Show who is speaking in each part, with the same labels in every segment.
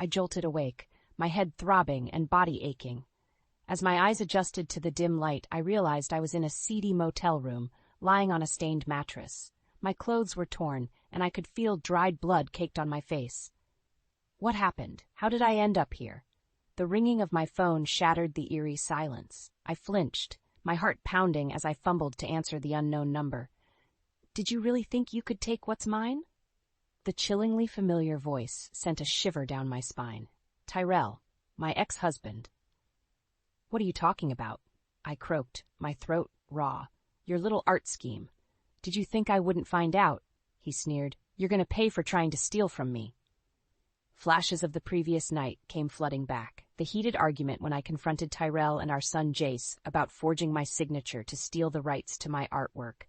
Speaker 1: I jolted awake, my head throbbing and body aching. As my eyes adjusted to the dim light, I realized I was in a seedy motel room, lying on a stained mattress. My clothes were torn, and I could feel dried blood caked on my face. What happened? How did I end up here? The ringing of my phone shattered the eerie silence. I flinched, my heart pounding as I fumbled to answer the unknown number. "Did you really think you could take what's mine?" The chillingly familiar voice sent a shiver down my spine. Tyrell, my ex-husband. "What are you talking about?" I croaked, my throat raw. "Your little art scheme. Did you think I wouldn't find out?" He sneered. "You're going to pay for trying to steal from me." Flashes of the previous night came flooding back. The heated argument when I confronted Tyrell and our son Jace about forging my signature to steal the rights to my artwork.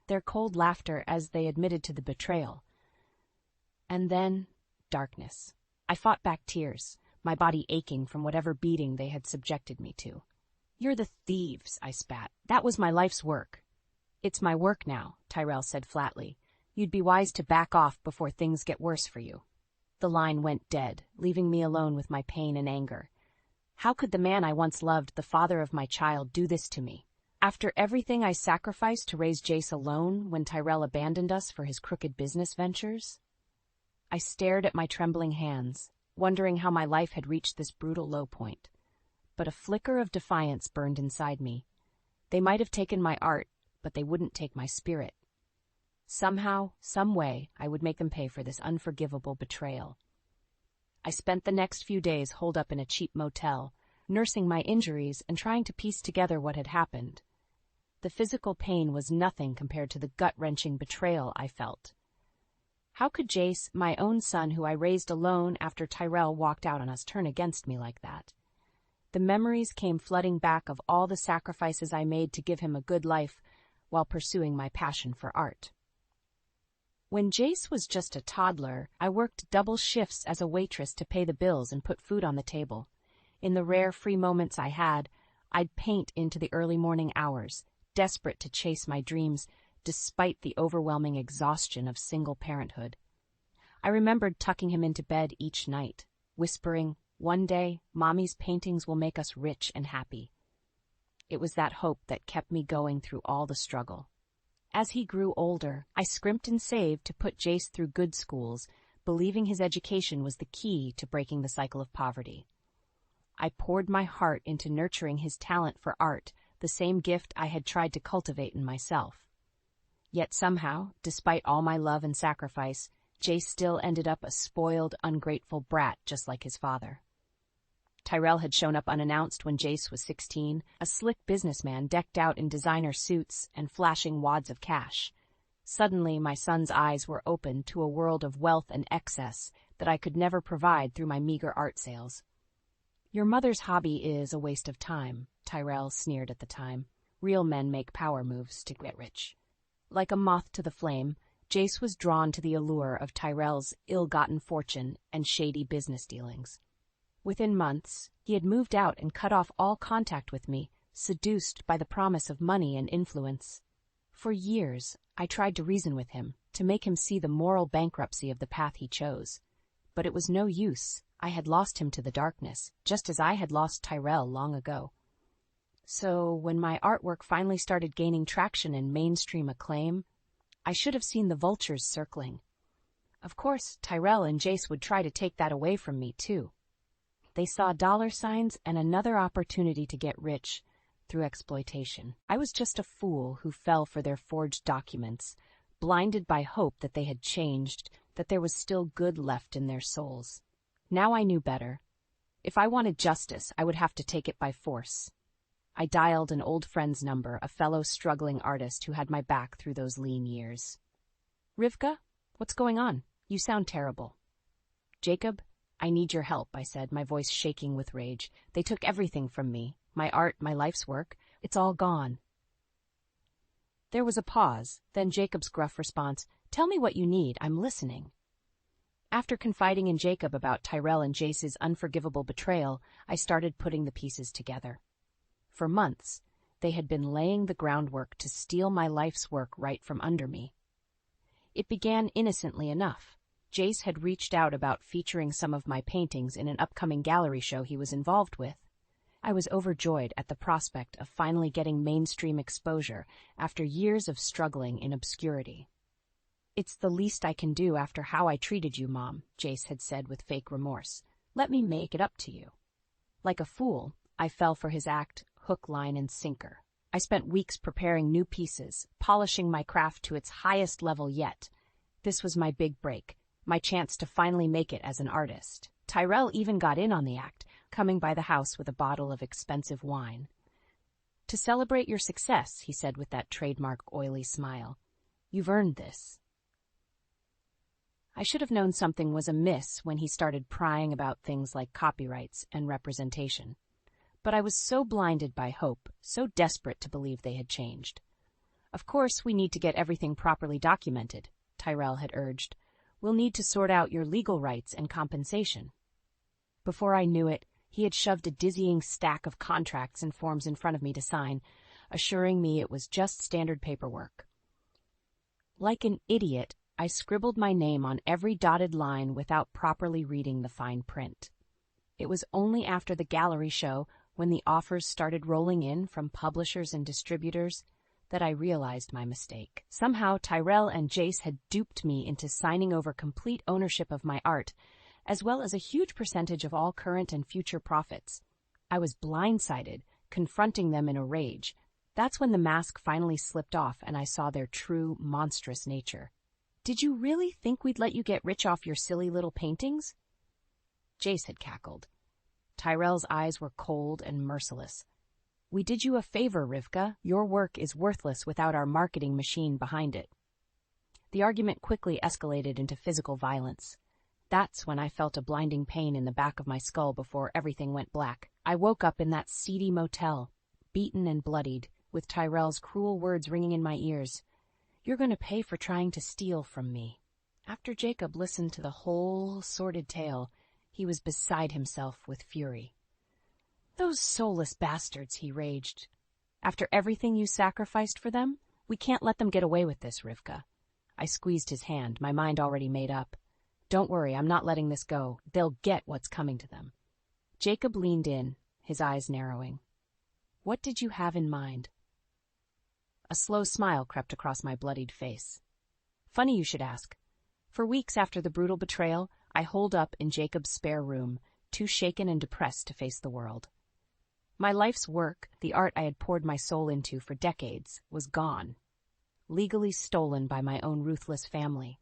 Speaker 1: Their cold laughter as they admitted to the betrayal. And then, darkness. I fought back tears, my body aching from whatever beating they had subjected me to. "You're the thieves," I spat. "That was my life's work." "It's my work now," Tyrell said flatly. "You'd be wise to back off before things get worse for you." The line went dead, leaving me alone with my pain and anger. How could the man I once loved, the father of my child, do this to me? After everything I sacrificed to raise Jace alone when Tyrell abandoned us for his crooked business ventures? I stared at my trembling hands, wondering how my life had reached this brutal low point. But a flicker of defiance burned inside me. They might have taken my art, but they wouldn't take my spirit. Somehow, some way, I would make them pay for this unforgivable betrayal. I spent the next few days holed up in a cheap motel, nursing my injuries and trying to piece together what had happened. The physical pain was nothing compared to the gut-wrenching betrayal I felt. How could Jace, my own son who I raised alone after Tyrell walked out on us, turn against me like that? The memories came flooding back of all the sacrifices I made to give him a good life while pursuing my passion for art. When Jace was just a toddler, I worked double shifts as a waitress to pay the bills and put food on the table. In the rare free moments I had, I'd paint into the early morning hours, desperate to chase my dreams, despite the overwhelming exhaustion of single parenthood. I remembered tucking him into bed each night, whispering, "One day, Mommy's paintings will make us rich and happy." It was that hope that kept me going through all the struggle. As he grew older, I scrimped and saved to put Jace through good schools, believing his education was the key to breaking the cycle of poverty. I poured my heart into nurturing his talent for art, the same gift I had tried to cultivate in myself. Yet somehow, despite all my love and sacrifice, Jace still ended up a spoiled, ungrateful brat just like his father. Tyrell had shown up unannounced when Jace was 16, a slick businessman decked out in designer suits and flashing wads of cash. Suddenly, my son's eyes were opened to a world of wealth and excess that I could never provide through my meager art sales. "Your mother's hobby is a waste of time," Tyrell sneered at the time. "Real men make power moves to get rich." Like a moth to the flame, Jace was drawn to the allure of Tyrell's ill-gotten fortune and shady business dealings. Within months, he had moved out and cut off all contact with me, seduced by the promise of money and influence. For years, I tried to reason with him, to make him see the moral bankruptcy of the path he chose. But it was no use. I had lost him to the darkness, just as I had lost Tyrell long ago. So, when my artwork finally started gaining traction and mainstream acclaim, I should have seen the vultures circling. Of course, Tyrell and Jace would try to take that away from me, too. They saw dollar signs and another opportunity to get rich through exploitation. I was just a fool who fell for their forged documents, blinded by hope that they had changed, that there was still good left in their souls. Now I knew better. If I wanted justice, I would have to take it by force. I dialed an old friend's number, a fellow struggling artist who had my back through those lean years. "Rivka, what's going on? You sound terrible." "Jacob, I need your help," I said, my voice shaking with rage. "They took everything from me. My art, my life's work. It's all gone." There was a pause, then Jacob's gruff response, "Tell me what you need. I'm listening." After confiding in Jacob about Tyrell and Jace's unforgivable betrayal, I started putting the pieces together. For months, they had been laying the groundwork to steal my life's work right from under me. It began innocently enough. Jace had reached out about featuring some of my paintings in an upcoming gallery show he was involved with. I was overjoyed at the prospect of finally getting mainstream exposure after years of struggling in obscurity. "It's the least I can do after how I treated you, Mom," Jace had said with fake remorse. "Let me make it up to you." Like a fool, I fell for his act, hook, line, and sinker. I spent weeks preparing new pieces, polishing my craft to its highest level yet. This was my big break, my chance to finally make it as an artist. Tyrell even got in on the act, coming by the house with a bottle of expensive wine. "To celebrate your success," he said with that trademark oily smile. "You've earned this." I should have known something was amiss when he started prying about things like copyrights and representation. But I was so blinded by hope, so desperate to believe they had changed. "Of course, we need to get everything properly documented," Tyrell had urged. "We'll need to sort out your legal rights and compensation." Before I knew it, he had shoved a dizzying stack of contracts and forms in front of me to sign, assuring me it was just standard paperwork. Like an idiot, I scribbled my name on every dotted line without properly reading the fine print. It was only after the gallery show, when the offers started rolling in from publishers and distributors, that I realized my mistake. Somehow Tyrell and Jace had duped me into signing over complete ownership of my art, as well as a huge percentage of all current and future profits. I was blindsided, confronting them in a rage. That's when the mask finally slipped off and I saw their true, monstrous nature. "Did you really think we'd let you get rich off your silly little paintings?" Jace had cackled. Tyrell's eyes were cold and merciless. "We did you a favor, Rivka. Your work is worthless without our marketing machine behind it." The argument quickly escalated into physical violence. That's when I felt a blinding pain in the back of my skull before everything went black. I woke up in that seedy motel, beaten and bloodied, with Tyrell's cruel words ringing in my ears. "You're going to pay for trying to steal from me." After Jacob listened to the whole sordid tale, he was beside himself with fury. "Those soulless bastards," he raged. "After everything you sacrificed for them, we can't let them get away with this, Rivka." I squeezed his hand, my mind already made up. "Don't worry, I'm not letting this go. They'll get what's coming to them." Jacob leaned in, his eyes narrowing. "What did you have in mind?" A slow smile crept across my bloodied face. "Funny you should ask. For weeks after the brutal betrayal, I holed up in Jacob's spare room, too shaken and depressed to face the world. My life's work, the art I had poured my soul into for decades, was gone, legally stolen by my own ruthless family.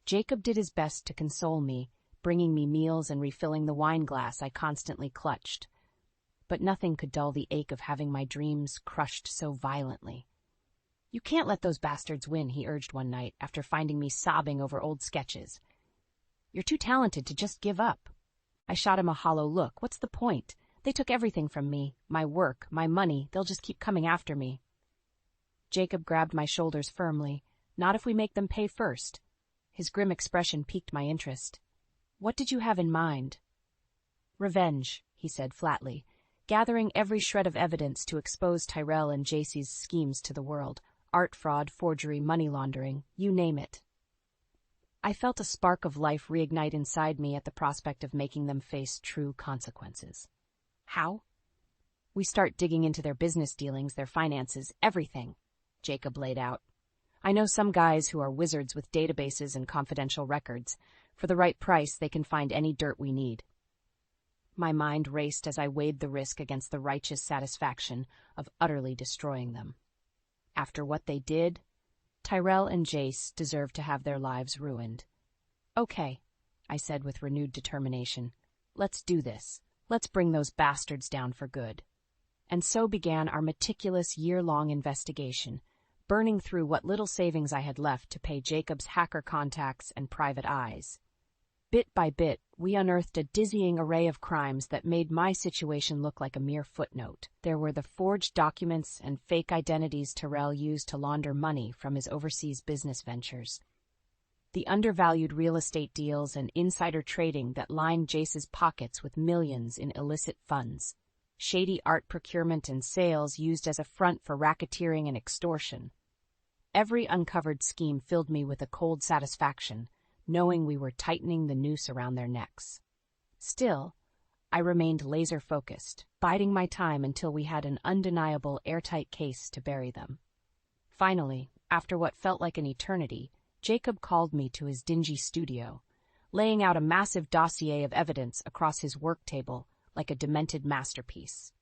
Speaker 1: Jacob did his best to console me, bringing me meals and refilling the wine glass I constantly clutched. But nothing could dull the ache of having my dreams crushed so violently. "You can't let those bastards win," he urged one night after finding me sobbing over old sketches. "You're too talented to just give up." I shot him a hollow look. "What's the point? They took everything from me, my work, my money. They'll just keep coming after me." Jacob grabbed my shoulders firmly. "Not if we make them pay first." His grim expression piqued my interest. "What did you have in mind?" "Revenge," he said flatly, gathering every shred of evidence to expose Tyrell and Jacey's schemes to the world. Art fraud, forgery, money laundering, you name it. I felt a spark of life reignite inside me at the prospect of making them face true consequences. "How?" "We start digging into their business dealings, their finances, everything," Jacob laid out. "I know some guys who are wizards with databases and confidential records. For the right price, they can find any dirt we need." My mind raced as I weighed the risk against the righteous satisfaction of utterly destroying them. After what they did, Tyrell and Jace deserved to have their lives ruined. "Okay," I said with renewed determination. "Let's do this. Let's bring those bastards down for good." And so began our meticulous year-long investigation, burning through what little savings I had left to pay Jacob's hacker contacts and private eyes. Bit by bit, we unearthed a dizzying array of crimes that made my situation look like a mere footnote. There were the forged documents and fake identities Tyrell used to launder money from his overseas business ventures, the undervalued real estate deals and insider trading that lined Jace's pockets with millions in illicit funds, shady art procurement and sales used as a front for racketeering and extortion. Every uncovered scheme filled me with a cold satisfaction, knowing we were tightening the noose around their necks. Still, I remained laser-focused, biding my time until we had an undeniable airtight case to bury them. Finally, after what felt like an eternity, Jacob called me to his dingy studio, laying out a massive dossier of evidence across his work table like a demented masterpiece.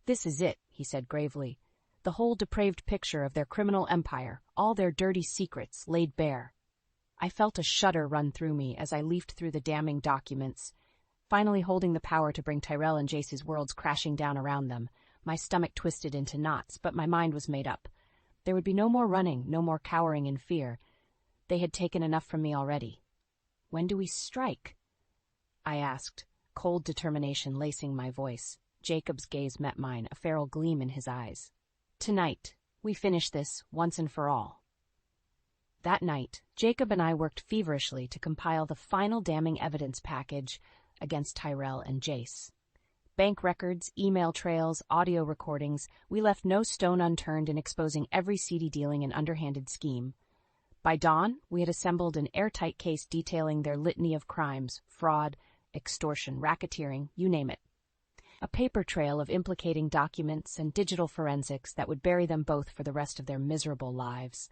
Speaker 1: "This is it," he said gravely. "The whole depraved picture of their criminal empire, all their dirty secrets laid bare." I felt a shudder run through me as I leafed through the damning documents, finally holding the power to bring Tyrell and Jace's worlds crashing down around them. My stomach twisted into knots, but my mind was made up. There would be no more running, no more cowering in fear. They had taken enough from me already. "When do we strike?" I asked, cold determination lacing my voice. Jacob's gaze met mine, a feral gleam in his eyes. "Tonight, we finish this once and for all." That night, Jacob and I worked feverishly to compile the final damning evidence package against Tyrell and Jace. Bank records, email trails, audio recordings, we left no stone unturned in exposing every seedy dealing and underhanded scheme. By dawn, we had assembled an airtight case detailing their litany of crimes, fraud, extortion, racketeering, you name it. A paper trail of implicating documents and digital forensics that would bury them both for the rest of their miserable lives.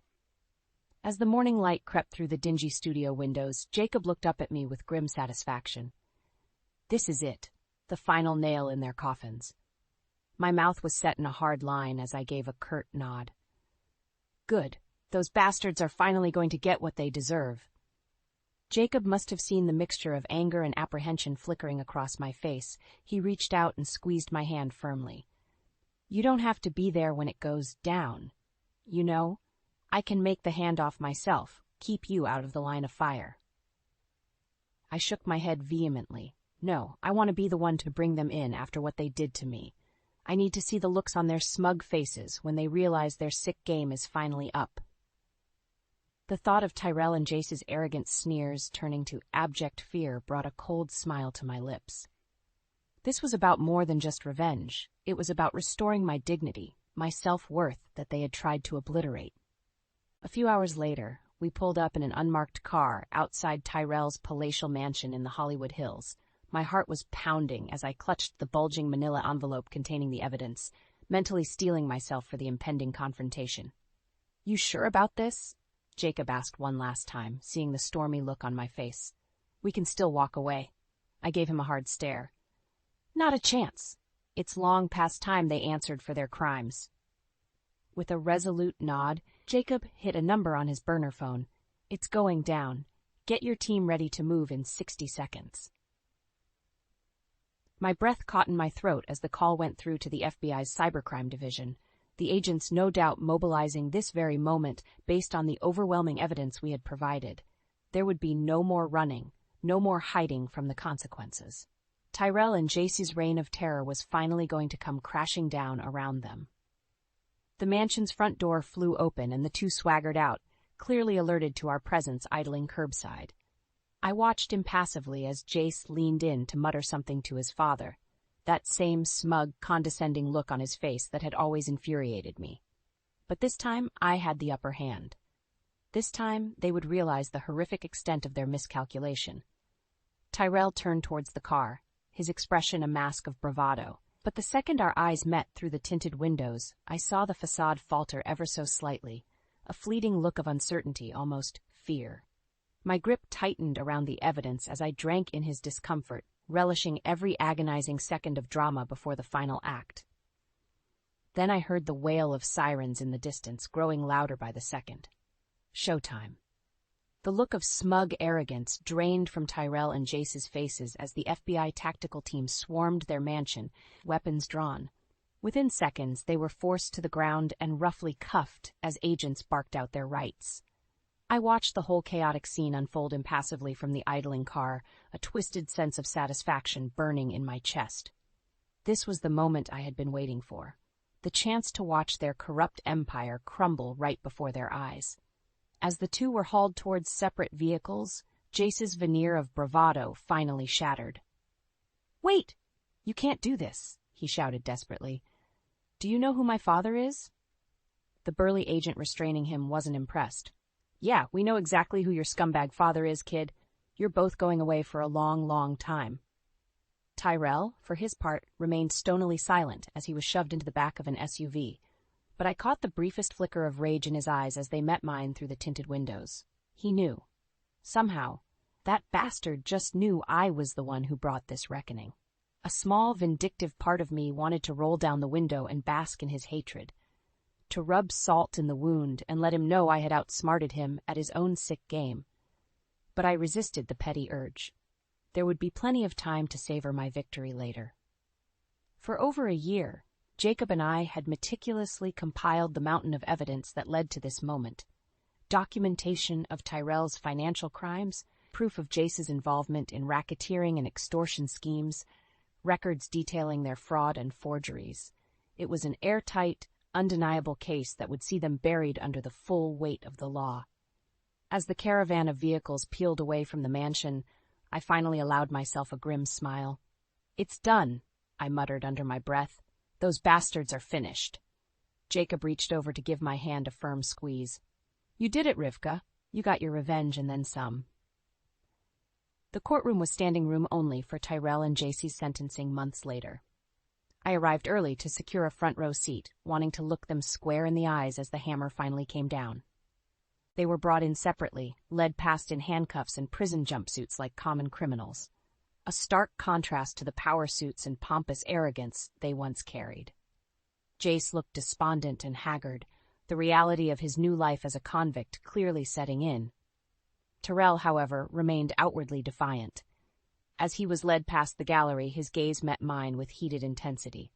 Speaker 1: As the morning light crept through the dingy studio windows, Jacob looked up at me with grim satisfaction. "This is it, the final nail in their coffins." My mouth was set in a hard line as I gave a curt nod. "Good. Those bastards are finally going to get what they deserve." Jacob must have seen the mixture of anger and apprehension flickering across my face. He reached out and squeezed my hand firmly. "You don't have to be there when it goes down. You know, I can make the handoff myself, keep you out of the line of fire." I shook my head vehemently. "No, I want to be the one to bring them in after what they did to me. I need to see the looks on their smug faces when they realize their sick game is finally up." The thought of Tyrell and Jace's arrogant sneers turning to abject fear brought a cold smile to my lips. This was about more than just revenge. It was about restoring my dignity, my self-worth that they had tried to obliterate. A few hours later, we pulled up in an unmarked car outside Tyrell's palatial mansion in the Hollywood Hills. My heart was pounding as I clutched the bulging manila envelope containing the evidence, mentally steeling myself for the impending confrontation. "You sure about this?" Jacob asked one last time, seeing the stormy look on my face. "We can still walk away." I gave him a hard stare. "Not a chance. It's long past time they answered for their crimes." With a resolute nod, Jacob hit a number on his burner phone. "It's going down. Get your team ready to move in 60 seconds. My breath caught in my throat as the call went through to the FBI's cybercrime division, the agents no doubt mobilizing this very moment based on the overwhelming evidence we had provided. There would be no more running, no more hiding from the consequences. Tyrell and Jace's reign of terror was finally going to come crashing down around them. The mansion's front door flew open and the two swaggered out, clearly alerted to our presence idling curbside. I watched impassively as Jace leaned in to mutter something to his father, that same smug, condescending look on his face that had always infuriated me. But this time, I had the upper hand. This time, they would realize the horrific extent of their miscalculation. Tyrell turned towards the car, his expression a mask of bravado. But the second our eyes met through the tinted windows, I saw the facade falter ever so slightly, a fleeting look of uncertainty, almost fear. My grip tightened around the evidence as I drank in his discomfort, relishing every agonizing second of drama before the final act. Then I heard the wail of sirens in the distance, growing louder by the second. Showtime. The look of smug arrogance drained from Tyrell and Jace's faces as the FBI tactical team swarmed their mansion, weapons drawn. Within seconds, they were forced to the ground and roughly cuffed as agents barked out their rights. I watched the whole chaotic scene unfold impassively from the idling car, a twisted sense of satisfaction burning in my chest. This was the moment I had been waiting for, the chance to watch their corrupt empire crumble right before their eyes. As the two were hauled towards separate vehicles, Jace's veneer of bravado finally shattered. "Wait! You can't do this," he shouted desperately. "Do you know who my father is?" The burly agent restraining him wasn't impressed. "Yeah, we know exactly who your scumbag father is, kid. You're both going away for a long, long time." Tyrell, for his part, remained stonily silent as he was shoved into the back of an SUV, but I caught the briefest flicker of rage in his eyes as they met mine through the tinted windows. He knew. Somehow, that bastard just knew I was the one who brought this reckoning. A small, vindictive part of me wanted to roll down the window and bask in his hatred, to rub salt in the wound and let him know I had outsmarted him at his own sick game. But I resisted the petty urge. There would be plenty of time to savor my victory later. For over a year, Jacob and I had meticulously compiled the mountain of evidence that led to this moment. Documentation of Tyrell's financial crimes, proof of Jace's involvement in racketeering and extortion schemes, records detailing their fraud and forgeries. It was an airtight, undeniable case that would see them buried under the full weight of the law. As the caravan of vehicles peeled away from the mansion, I finally allowed myself a grim smile. "It's done," I muttered under my breath. "Those bastards are finished." Jacob reached over to give my hand a firm squeeze. "You did it, Rivka. You got your revenge and then some." The courtroom was standing room only for Tyrell and Jacey's sentencing months later. I arrived early to secure a front row seat, wanting to look them square in the eyes as the hammer finally came down. They were brought in separately, led past in handcuffs and prison jumpsuits like common criminals, a stark contrast to the power suits and pompous arrogance they once carried. Jace looked despondent and haggard, the reality of his new life as a convict clearly setting in. Tyrell, however, remained outwardly defiant. As he was led past the gallery, his gaze met mine with heated intensity.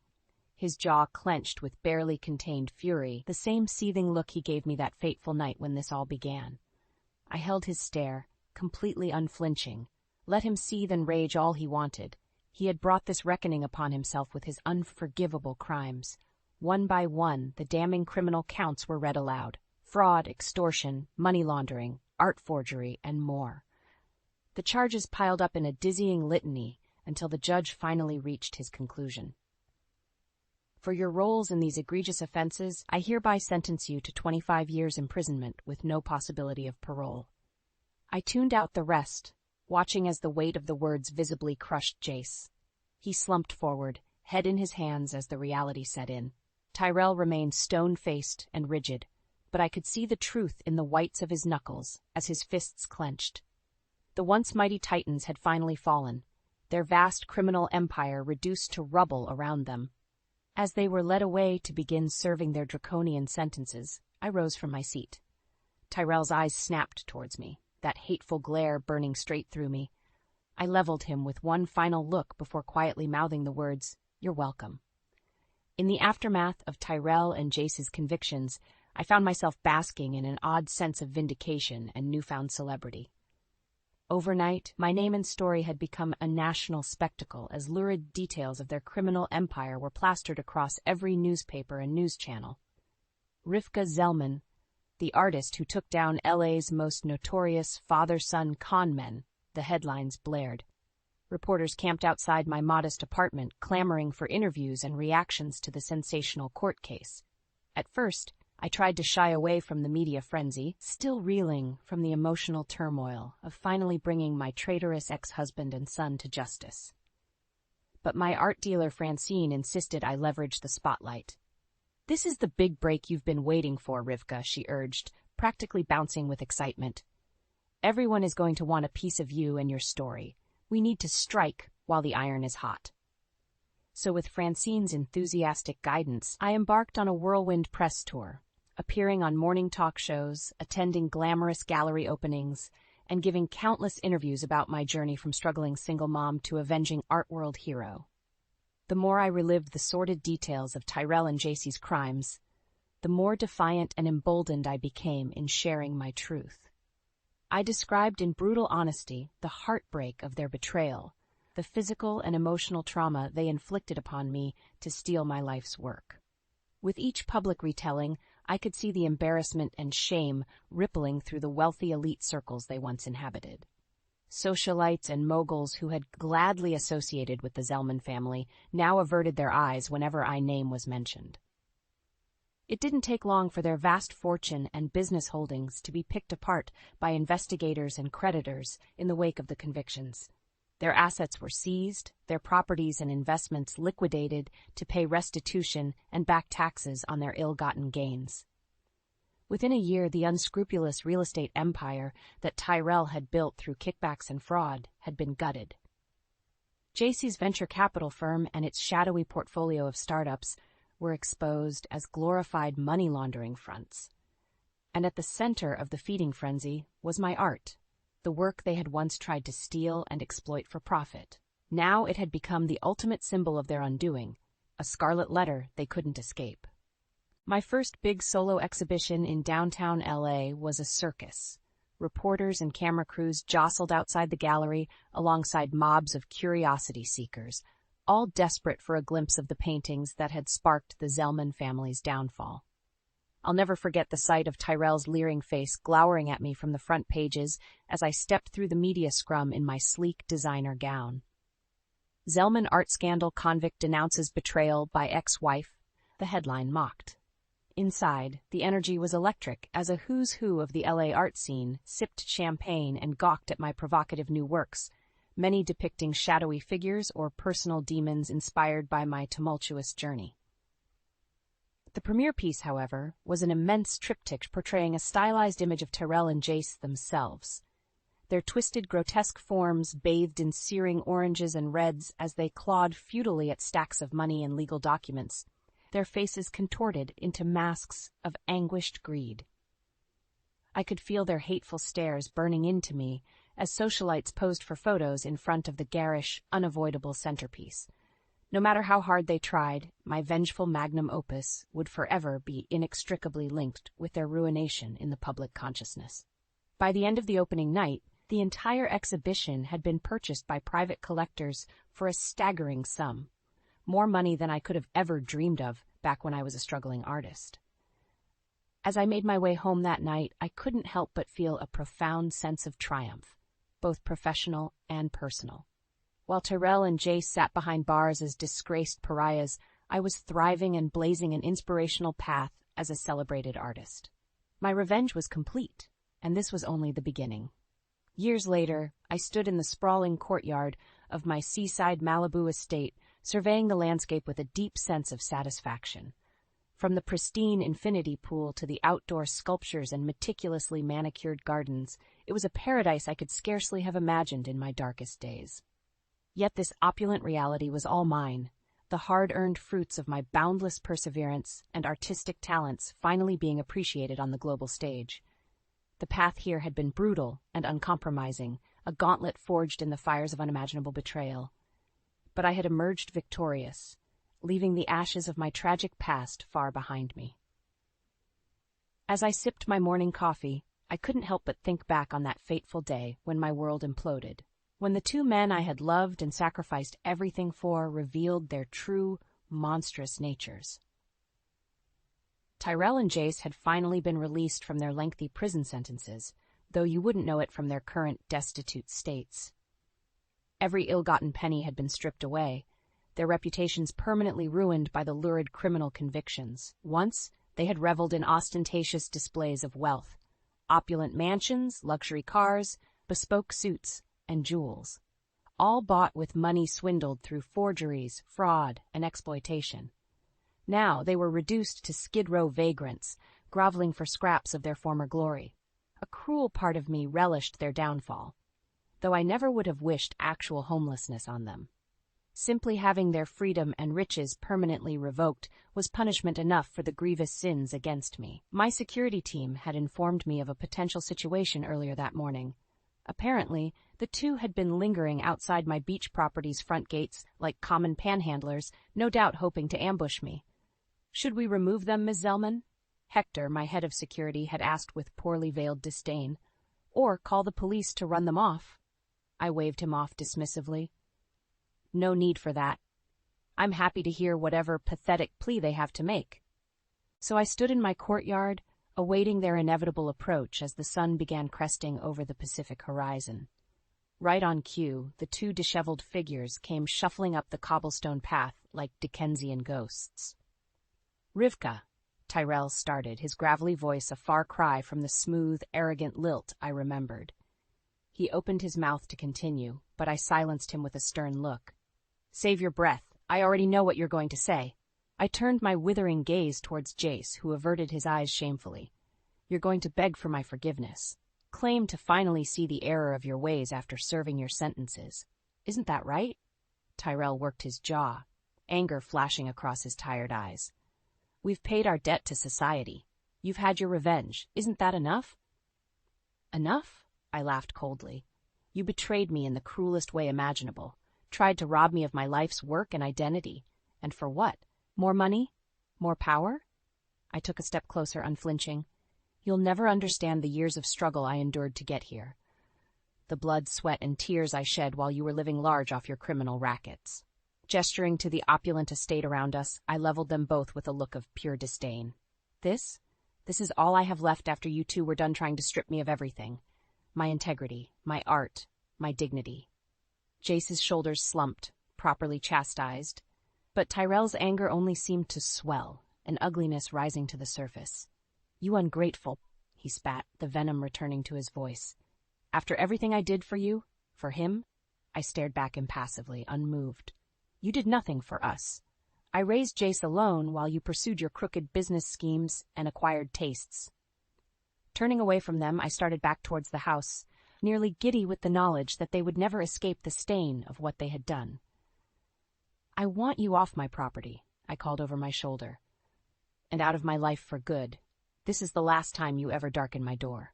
Speaker 1: His jaw clenched with barely contained fury, the same seething look he gave me that fateful night when this all began. I held his stare, completely unflinching. Let him seethe and rage all he wanted. He had brought this reckoning upon himself with his unforgivable crimes. One by one, the damning criminal counts were read aloud. Fraud, extortion, money laundering, art forgery, and more. The charges piled up in a dizzying litany until the judge finally reached his conclusion. "For your roles in these egregious offenses, I hereby sentence you to 25 years imprisonment with no possibility of parole." I tuned out the rest, watching as the weight of the words visibly crushed Jace. He slumped forward, head in his hands as the reality set in. Tyrell remained stone-faced and rigid, but I could see the truth in the whites of his knuckles as his fists clenched. The once mighty titans had finally fallen, their vast criminal empire reduced to rubble around them. As they were led away to begin serving their draconian sentences, I rose from my seat. Tyrell's eyes snapped towards me, that hateful glare burning straight through me. I leveled him with one final look before quietly mouthing the words, "You're welcome." In the aftermath of Tyrell and Jace's convictions, I found myself basking in an odd sense of vindication and newfound celebrity. Overnight, my name and story had become a national spectacle as lurid details of their criminal empire were plastered across every newspaper and news channel. Rivka Zellman, the artist who took down LA's most notorious father-son con men, the headlines blared. Reporters camped outside my modest apartment, clamoring for interviews and reactions to the sensational court case. At first, I tried to shy away from the media frenzy, still reeling from the emotional turmoil of finally bringing my traitorous ex-husband and son to justice. But my art dealer Francine insisted I leverage the spotlight. "This is the big break you've been waiting for, Rivka," she urged, practically bouncing with excitement. "Everyone is going to want a piece of you and your story. We need to strike while the iron is hot." So with Francine's enthusiastic guidance, I embarked on a whirlwind press tour, appearing on morning talk shows, attending glamorous gallery openings, and giving countless interviews about my journey from struggling single mom to avenging art world hero. The more I relived the sordid details of Tyrell and Jacey's crimes, the more defiant and emboldened I became in sharing my truth. I described in brutal honesty the heartbreak of their betrayal, the physical and emotional trauma they inflicted upon me to steal my life's work. With each public retelling, I could see the embarrassment and shame rippling through the wealthy elite circles they once inhabited. Socialites and moguls who had gladly associated with the Zellman family now averted their eyes whenever my name was mentioned. It didn't take long for their vast fortune and business holdings to be picked apart by investigators and creditors in the wake of the convictions. Their assets were seized, their properties and investments liquidated to pay restitution and back taxes on their ill-gotten gains. Within a year, the unscrupulous real estate empire that Tyrell had built through kickbacks and fraud had been gutted. JC's venture capital firm and its shadowy portfolio of startups were exposed as glorified money laundering fronts. And at the center of the feeding frenzy was my art, the work they had once tried to steal and exploit for profit. Now it had become the ultimate symbol of their undoing, a scarlet letter they couldn't escape. My first big solo exhibition in downtown LA was a circus. Reporters and camera crews jostled outside the gallery alongside mobs of curiosity seekers, all desperate for a glimpse of the paintings that had sparked the Zellman family's downfall. I'll never forget the sight of Tyrell's leering face glowering at me from the front pages as I stepped through the media scrum in my sleek designer gown. Zellman art scandal convict denounces betrayal by ex-wife, the headline mocked. Inside, the energy was electric as a who's who of the LA art scene sipped champagne and gawked at my provocative new works, many depicting shadowy figures or personal demons inspired by my tumultuous journey. The premiere piece, however, was an immense triptych portraying a stylized image of Tyrell and Jace themselves. Their twisted, grotesque forms bathed in searing oranges and reds as they clawed futilely at stacks of money and legal documents, their faces contorted into masks of anguished greed. I could feel their hateful stares burning into me as socialites posed for photos in front of the garish, unavoidable centerpiece. No matter how hard they tried, my vengeful magnum opus would forever be inextricably linked with their ruination in the public consciousness. By the end of the opening night, the entire exhibition had been purchased by private collectors for a staggering sum, more money than I could have ever dreamed of back when I was a struggling artist. As I made my way home that night, I couldn't help but feel a profound sense of triumph, both professional and personal. While Tyrell and Jace sat behind bars as disgraced pariahs, I was thriving and blazing an inspirational path as a celebrated artist. My revenge was complete, and this was only the beginning. Years later, I stood in the sprawling courtyard of my seaside Malibu estate, surveying the landscape with a deep sense of satisfaction. From the pristine infinity pool to the outdoor sculptures and meticulously manicured gardens, it was a paradise I could scarcely have imagined in my darkest days. Yet this opulent reality was all mine, the hard-earned fruits of my boundless perseverance and artistic talents finally being appreciated on the global stage. The path here had been brutal and uncompromising, a gauntlet forged in the fires of unimaginable betrayal. But I had emerged victorious, leaving the ashes of my tragic past far behind me. As I sipped my morning coffee, I couldn't help but think back on that fateful day when my world imploded, when the two men I had loved and sacrificed everything for revealed their true, monstrous natures. Tyrell and Jace had finally been released from their lengthy prison sentences, though you wouldn't know it from their current destitute states. Every ill-gotten penny had been stripped away, their reputations permanently ruined by the lurid criminal convictions. Once, they had reveled in ostentatious displays of wealth, opulent mansions, luxury cars, bespoke suits, and jewels, all bought with money swindled through forgeries, fraud, and exploitation. Now they were reduced to Skid Row vagrants, groveling for scraps of their former glory. A cruel part of me relished their downfall, though I never would have wished actual homelessness on them. Simply having their freedom and riches permanently revoked was punishment enough for the grievous sins against me. My security team had informed me of a potential situation earlier that morning. Apparently, the two had been lingering outside my beach property's front gates like common panhandlers, no doubt hoping to ambush me. "Should we remove them, Ms. Zellman?" Hector, my head of security, had asked with poorly veiled disdain. "Or call the police to run them off?" I waved him off dismissively. "No need for that. I'm happy to hear whatever pathetic plea they have to make." So I stood in my courtyard, awaiting their inevitable approach as the sun began cresting over the Pacific horizon. Right on cue, the two disheveled figures came shuffling up the cobblestone path like Dickensian ghosts. "Rivka," Tyrell started, his gravelly voice a far cry from the smooth, arrogant lilt I remembered. He opened his mouth to continue, but I silenced him with a stern look. Save your breath. I already know what you're going to say. I turned my withering gaze towards Jace, who averted his eyes shamefully. You're going to beg for my forgiveness. Claim to finally see the error of your ways after serving your sentences. Isn't that right? Tyrell worked his jaw, anger flashing across his tired eyes. We've paid our debt to society. You've had your revenge. Isn't that enough? Enough? I laughed coldly. You betrayed me in the cruelest way imaginable, tried to rob me of my life's work and identity. And for what? More money? More power? I took a step closer, unflinching. You'll never understand the years of struggle I endured to get here. The blood, sweat, and tears I shed while you were living large off your criminal rackets. Gesturing to the opulent estate around us, I leveled them both with a look of pure disdain. This is all I have left after you two were done trying to strip me of everything. My integrity, my art, my dignity. Jace's shoulders slumped, properly chastised, but Tyrell's anger only seemed to swell, an ugliness rising to the surface. You ungrateful, he spat, the venom returning to his voice. After everything I did for you, for him, I stared back impassively, unmoved. You did nothing for us. I raised Jace alone while you pursued your crooked business schemes and acquired tastes. Turning away from them, I started back towards the house, nearly giddy with the knowledge that they would never escape the stain of what they had done. I want you off my property, I called over my shoulder, and out of my life for good. This is the last time you ever darken my door.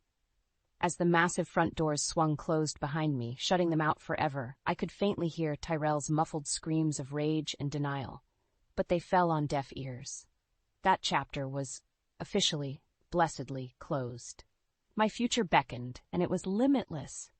Speaker 1: As the massive front doors swung closed behind me, shutting them out forever, I could faintly hear Tyrell's muffled screams of rage and denial, but they fell on deaf ears. That chapter was officially, blessedly closed. My future beckoned, and it was limitless,